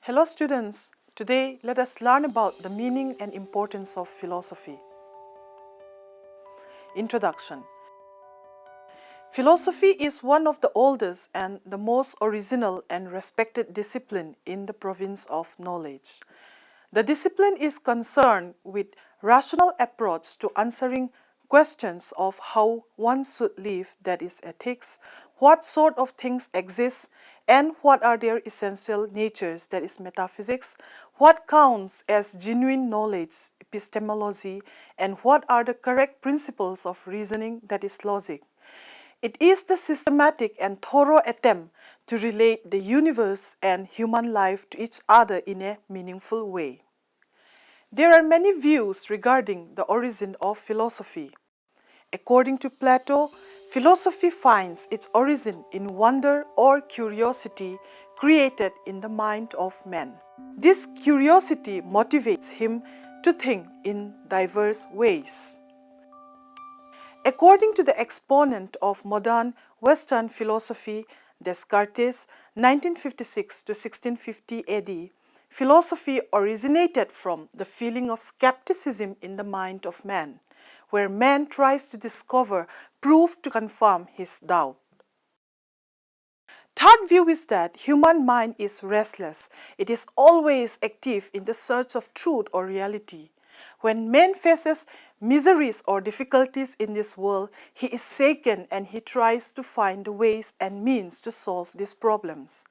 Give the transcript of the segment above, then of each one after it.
Hello students, today let us learn about the meaning and importance of philosophy. Introduction. Philosophy is one of the oldest and the most original and respected discipline in the province of knowledge. The discipline is concerned with rational approach to answering questions of how one should live, that is ethics, what sort of things exist, and what are their essential natures, that is metaphysics, what counts as genuine knowledge, epistemology, and what are the correct principles of reasoning, that is logic. It is the systematic and thorough attempt to relate the universe and human life to each other in a meaningful way. There are many views regarding the origin of philosophy. According to Plato, philosophy finds its origin in wonder or curiosity created in the mind of man. This curiosity motivates him to think in diverse ways. According to the exponent of modern Western philosophy, Descartes, 1956 to 1650 AD, philosophy originated from the feeling of skepticism in the mind of man, where man tries to discover proof to confirm his doubt. Third view is that human mind is restless. It is always active in the search of truth or reality. When man faces miseries or difficulties in this world, he is shaken and he tries to find the ways and means to solve these problems.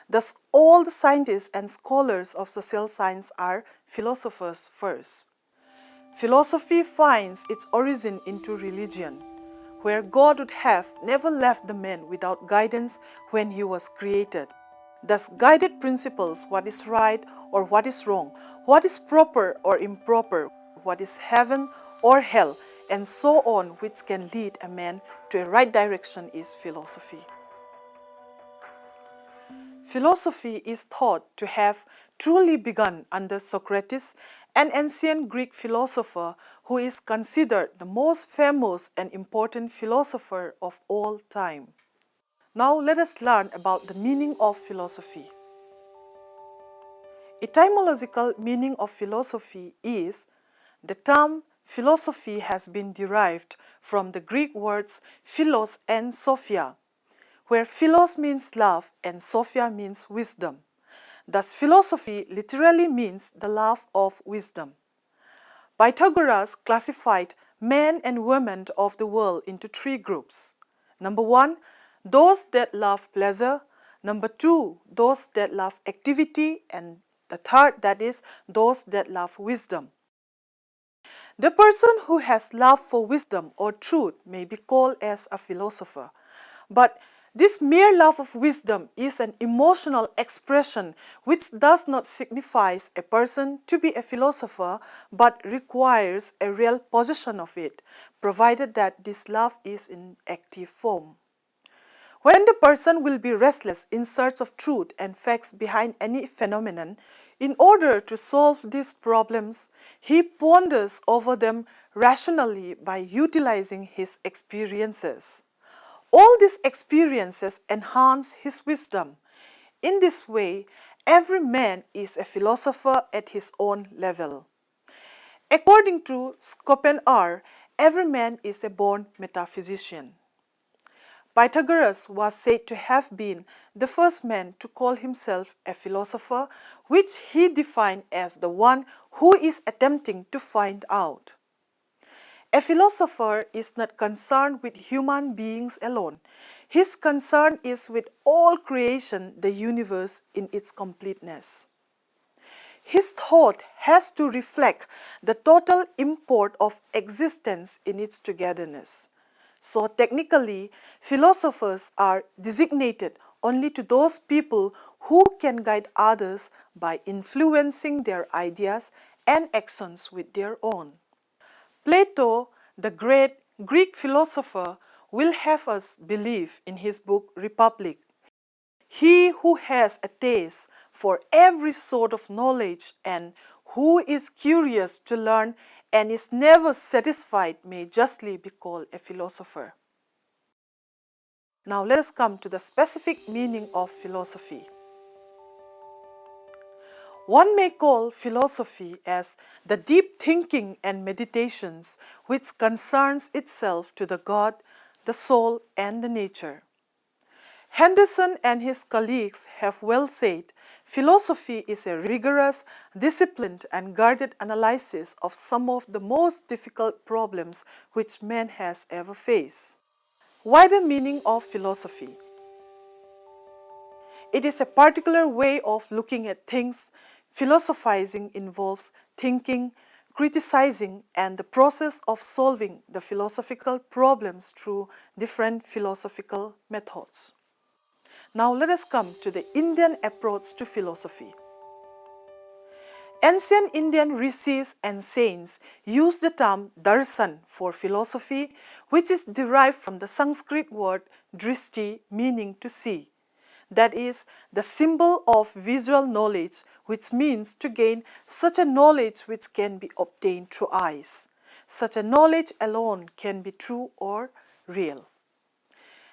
Thus, all the scientists and scholars of social science are philosophers first. Philosophy finds its origin into religion, where God would have never left the man without guidance when he was created. Thus, guided principles, what is right or what is wrong, what is proper or improper, what is heaven or hell, and so on, which can lead a man to a right direction, is philosophy. Philosophy is thought to have truly begun under Socrates, an ancient Greek philosopher who is considered the most famous and important philosopher of all time. Now let us learn about the meaning of philosophy. Etymological meaning of philosophy is the term philosophy has been derived from the Greek words philos and sophia, where philos means love and sophia means wisdom. Thus, philosophy literally means the love of wisdom. Pythagoras classified men and women of the world into three groups. Number one, those that love pleasure. Number two, those that love activity. And the third, that is, those that love wisdom. The person who has love for wisdom or truth may be called as a philosopher. But this mere love of wisdom is an emotional expression which does not signify a person to be a philosopher but requires a real possession of it, provided that this love is in active form. When the person will be restless in search of truth and facts behind any phenomenon, in order to solve these problems, he ponders over them rationally by utilizing his experiences. All these experiences enhance his wisdom. In this way, every man is a philosopher at his own level. According to Schopenhauer, every man is a born metaphysician. Pythagoras was said to have been the first man to call himself a philosopher, which he defined as the one who is attempting to find out. A philosopher is not concerned with human beings alone. His concern is with all creation, the universe in its completeness. His thought has to reflect the total import of existence in its togetherness. So technically, philosophers are designated only to those people who can guide others by influencing their ideas and actions with their own. Plato, the great Greek philosopher, will have us believe in his book Republic. He who has a taste for every sort of knowledge and who is curious to learn and is never satisfied may justly be called a philosopher. Now let us come to the specific meaning of philosophy. One may call philosophy as the deep thinking and meditations which concerns itself to the God, the soul, and the nature. Henderson and his colleagues have well said, philosophy is a rigorous, disciplined, and guarded analysis of some of the most difficult problems which man has ever faced. Why the meaning of philosophy? It is a particular way of looking at things. Philosophizing involves thinking, criticizing, and the process of solving the philosophical problems through different philosophical methods. Now let us come to the Indian approach to philosophy. Ancient Indian rishis and saints used the term darshan for philosophy, which is derived from the Sanskrit word drishti, meaning to see. That is, the symbol of visual knowledge, which means to gain such a knowledge which can be obtained through eyes. Such a knowledge alone can be true or real.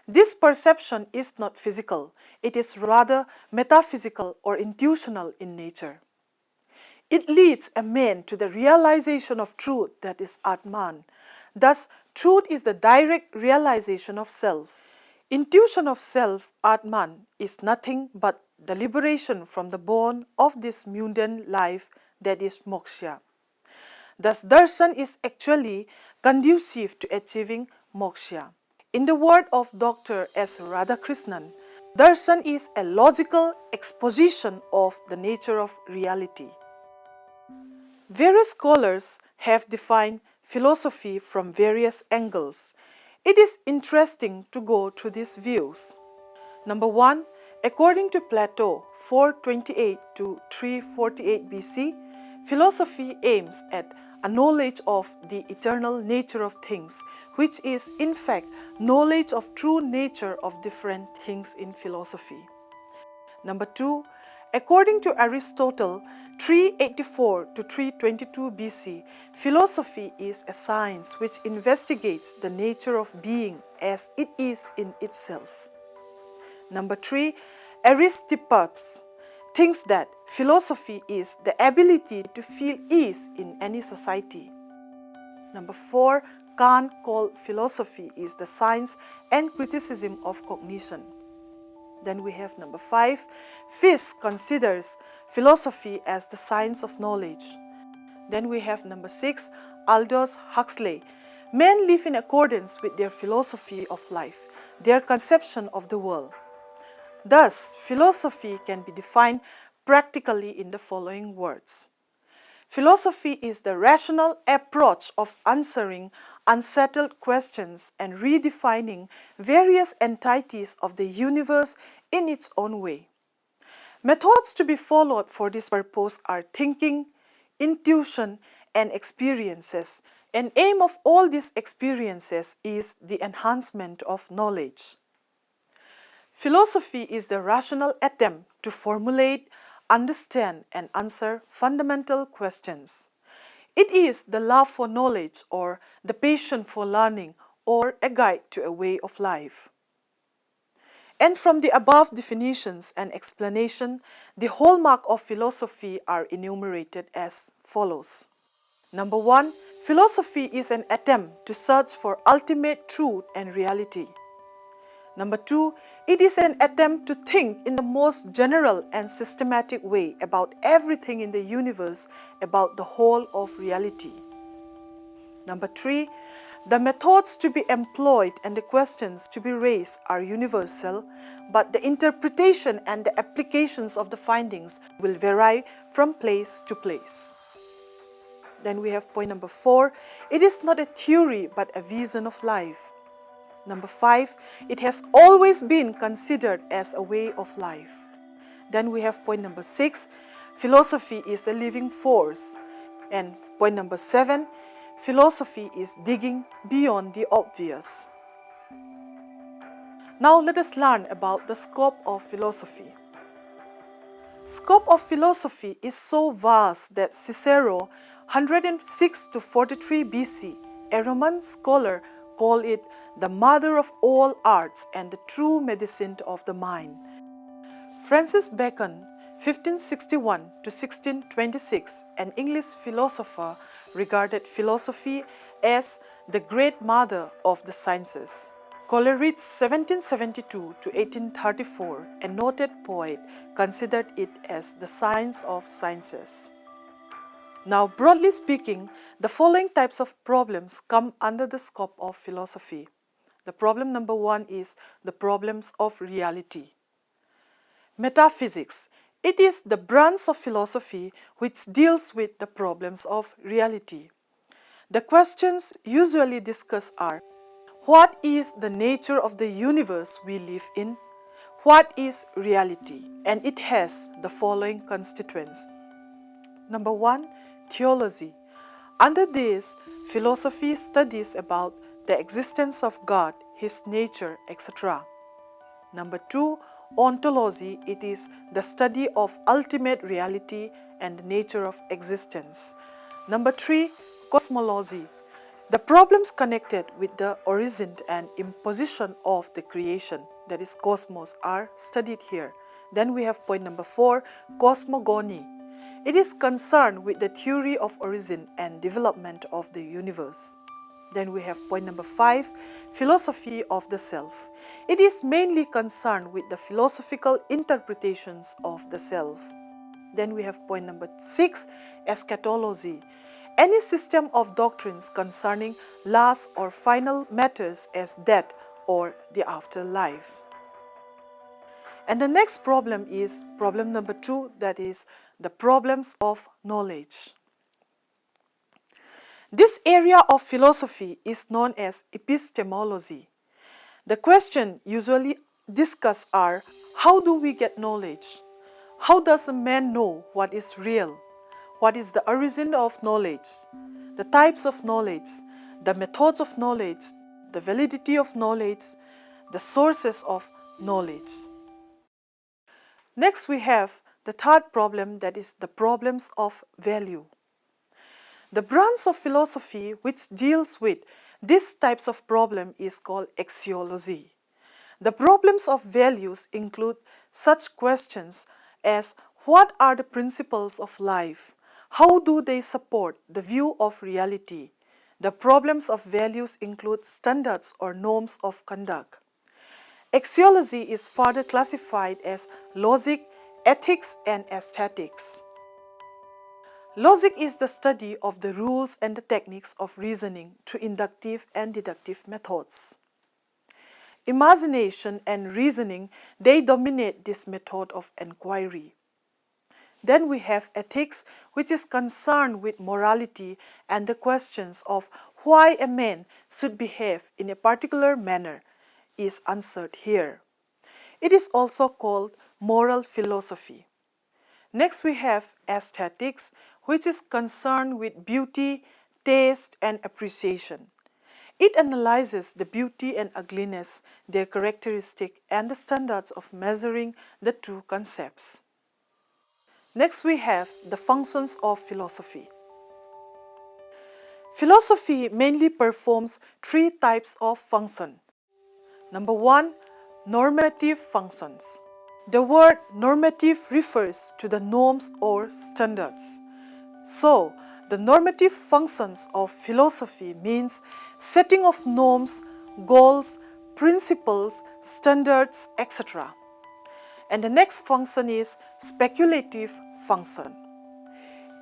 This perception is not physical, it is rather metaphysical or intuitional in nature. It leads a man to the realization of truth, that is Atman. Thus, truth is the direct realization of self. Intuition of self, Atman, is nothing but the liberation from the bond of this mundane life, that is moksha. Thus, darshan is actually conducive to achieving moksha. In the word of Dr. S. Radhakrishnan, darshan is a logical exposition of the nature of reality. Various scholars have defined philosophy from various angles. It is interesting to go through these views. Number 1, according to Plato, 428 to 348 BC, philosophy aims at a knowledge of the eternal nature of things, which is in fact knowledge of true nature of different things in philosophy. Number 2, according to Aristotle, 384 to 322 BC, philosophy is a science which investigates the nature of being as it is in itself. Number 3, Aristippus thinks that philosophy is the ability to feel ease in any society. Number 4, Kant called philosophy is the science and criticism of cognition. Then we have number 5, Fiske considers philosophy as the science of knowledge. Then we have number 6, Aldous Huxley. Men live in accordance with their philosophy of life, their conception of the world. Thus, philosophy can be defined practically in the following words. Philosophy is the rational approach of answering unsettled questions and redefining various entities of the universe in its own way. Methods to be followed for this purpose are thinking, intuition, and experiences. An aim of all these experiences is the enhancement of knowledge. Philosophy is the rational attempt to formulate, understand, and answer fundamental questions. It is the love for knowledge or the passion for learning or a guide to a way of life. And from the above definitions and explanation, the hallmark of philosophy are enumerated as follows. Number 1, philosophy is an attempt to search for ultimate truth and reality. Number 2, it is an attempt to think in the most general and systematic way about everything in the universe, about the whole of reality. Number 3, the methods to be employed and the questions to be raised are universal, but the interpretation and the applications of the findings will vary from place to place. Then we have point number 4, it is not a theory but a vision of life. Number 5, it has always been considered as a way of life. Then we have point number 6, philosophy is a living force. And point number 7, philosophy is digging beyond the obvious. Now let us learn about the scope of philosophy. Scope of philosophy is so vast that Cicero, 106 to 43 BC, a Roman scholar, called it the mother of all arts and the true medicine of the mind. Francis Bacon, 1561 to 1626, an English philosopher regarded philosophy as the great mother of the sciences. Coleridge, 1772 to 1834, a noted poet, considered it as the science of sciences. Now, broadly speaking, the following types of problems come under the scope of philosophy. The problem number 1 is the problems of reality. Metaphysics. It is the branch of philosophy which deals with the problems of reality. The questions usually discussed are: what is the nature of the universe we live in? What is reality? And it has the following constituents. Number 1, theology. Under this, philosophy studies about the existence of God, His nature, etc. Number 2, ontology. It is the study of ultimate reality and the nature of existence. Number 3, cosmology. The problems connected with the origin and imposition of the creation, that is cosmos, are studied here. Then we have point number 4, cosmogony. It is concerned with the theory of origin and development of the universe. Then we have point number 5, philosophy of the self. It is mainly concerned with the philosophical interpretations of the self. Then we have point number 6, eschatology. Any system of doctrines concerning last or final matters as death or the afterlife. And the next problem is problem number 2, that is the problems of knowledge. This area of philosophy is known as epistemology. The questions usually discussed are: how do we get knowledge? How does a man know what is real? What is the origin of knowledge? The types of knowledge, the methods of knowledge, the validity of knowledge, the sources of knowledge. Next we have the third problem, that is the problems of value. The branch of philosophy which deals with these types of problem is called axiology. The problems of values include such questions as: what are the principles of life? How do they support the view of reality? The problems of values include standards or norms of conduct. Axiology is further classified as logic, ethics, and aesthetics. Logic is the study of the rules and the techniques of reasoning through inductive and deductive methods. Imagination and reasoning, they dominate this method of inquiry. Then we have ethics, which is concerned with morality and the questions of why a man should behave in a particular manner is answered here. It is also called moral philosophy. Next we have aesthetics, which is concerned with beauty, taste, and appreciation. It analyzes the beauty and ugliness, their characteristic, and the standards of measuring the two concepts. Next we have the functions of philosophy. Philosophy mainly performs 3 types of function. Number 1, normative functions. The word normative refers to the norms or standards. So, the normative functions of philosophy means setting of norms, goals, principles, standards, etc. And the next function is speculative function.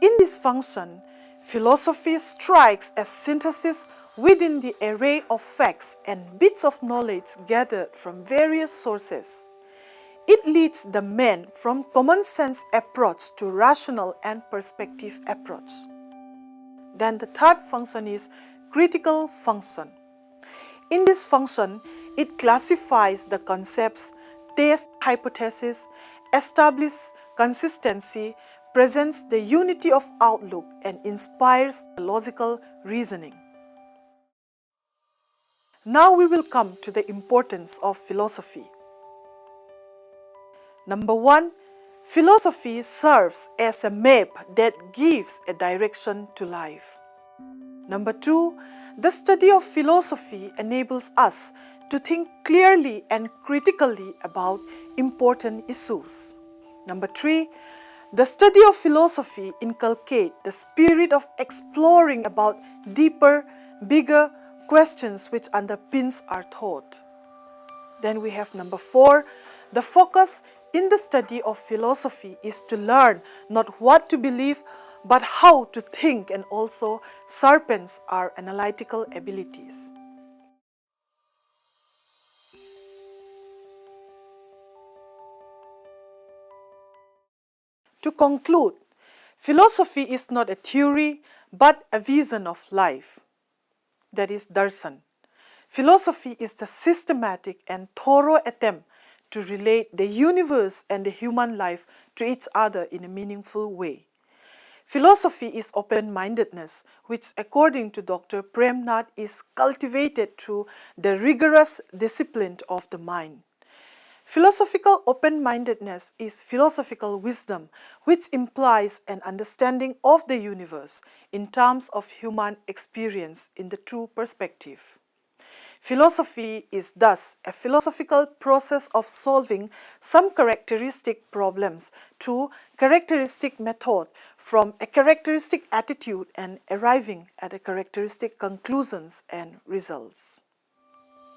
In this function, philosophy strikes a synthesis within the array of facts and bits of knowledge gathered from various sources. It leads the man from common sense approach to rational and perspective approach. Then the third function is critical function. In this function, it classifies the concepts, tests hypotheses, establishes consistency, presents the unity of outlook, and inspires logical reasoning. Now we will come to the importance of philosophy. Number 1, philosophy serves as a map that gives a direction to life. Number 2, the study of philosophy enables us to think clearly and critically about important issues. Number 3, The study of philosophy inculcates the spirit of exploring about deeper, bigger questions which underpins our thought. Then we have number 4, the focus in the study of philosophy is to learn not what to believe but how to think, and also sharpens our analytical abilities. To conclude, philosophy is not a theory but a vision of life. That is darshan. Philosophy is the systematic and thorough attempt to relate the universe and the human life to each other in a meaningful way. Philosophy is open-mindedness, which according to Dr. Prem Nath is cultivated through the rigorous discipline of the mind. Philosophical open-mindedness is philosophical wisdom, which implies an understanding of the universe in terms of human experience in the true perspective. Philosophy is thus a philosophical process of solving some characteristic problems through characteristic method from a characteristic attitude and arriving at a characteristic conclusions and results.